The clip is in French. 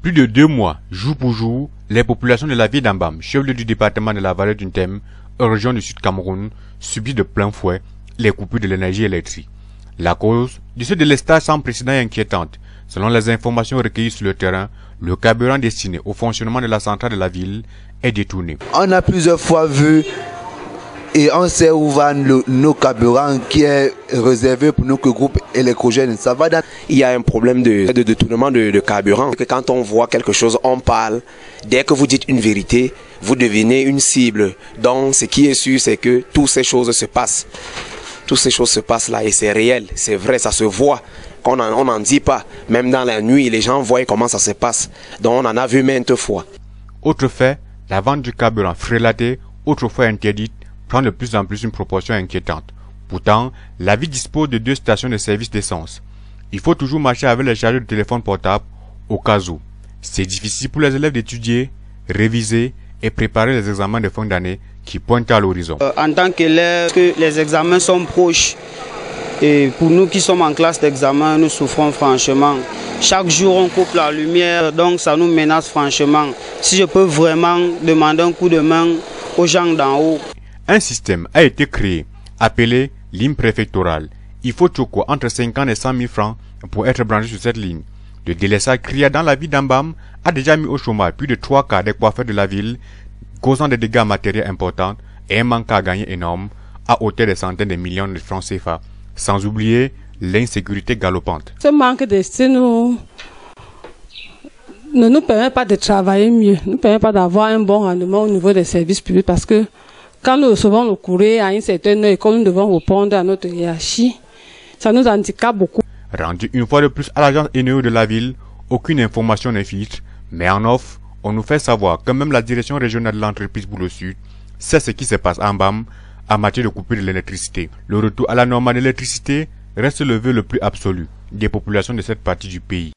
Plus de 2 mois, jour pour jour, les populations de la ville d'Ambam, chef-lieu du département de la vallée d'Untem, région du Sud Cameroun, subissent de plein fouet les coupures de l'énergie électrique. La cause de ce délestage sans précédent est inquiétante. Selon les informations recueillies sur le terrain, le carburant destiné au fonctionnement de la centrale de la ville est détourné. On a plusieurs fois vu et on sait où va nos carburants qui est réservé pour notre groupe électrogène. Ça va Il y a un problème de détournement de carburant. Quand on voit quelque chose, on parle. Dès que vous dites une vérité, vous devenez une cible. Donc ce qui est sûr, c'est que toutes ces choses se passent. Toutes ces choses se passent là et c'est réel, c'est vrai, ça se voit. On n'en dit pas. Même dans la nuit, les gens voient comment ça se passe. Donc on en a vu maintes fois. Autre fait, la vente du carburant frélaté, autrefois interdite, prend de plus en plus une proportion inquiétante. Pourtant, la ville dispose de 2 stations de service d'essence. Il faut toujours marcher avec les chargeurs de téléphone portable au cas où. C'est difficile pour les élèves d'étudier, réviser et préparer les examens de fin d'année qui pointent à l'horizon. En tant qu'élève, les examens sont proches. Et pour nous qui sommes en classe d'examen, nous souffrons franchement. Chaque jour, on coupe la lumière, donc ça nous menace franchement. Si je peux vraiment demander un coup de main aux gens d'en haut. Un système a été créé, appelé ligne préfectorale. Il faut choco entre 50 et 100 000 francs pour être branché sur cette ligne. Le délestage criard dans la ville d'Ambam a déjà mis au chômage plus de 3 quarts des coiffeurs de la ville, causant des dégâts matériels importants et un manque à gagner énorme à hauteur de centaines de millions de francs CFA. Sans oublier l'insécurité galopante. Ce manque d'estime ne nous permet pas de travailler mieux, ne nous permet pas d'avoir un bon rendement au niveau des services publics parce que quand nous recevons le courrier à une certaine heure et que nous devons répondre à notre hiérarchie, ça nous handicape beaucoup. Rendu une fois de plus à l'agence ENEO de la ville, aucune information n'est filtre, mais en offre, on nous fait savoir que même la direction régionale de l'entreprise pour le Sud sait ce qui se passe en Ambam en matière de coupure de l'électricité. Le retour à la normale de l'électricité reste le vœu le plus absolu des populations de cette partie du pays.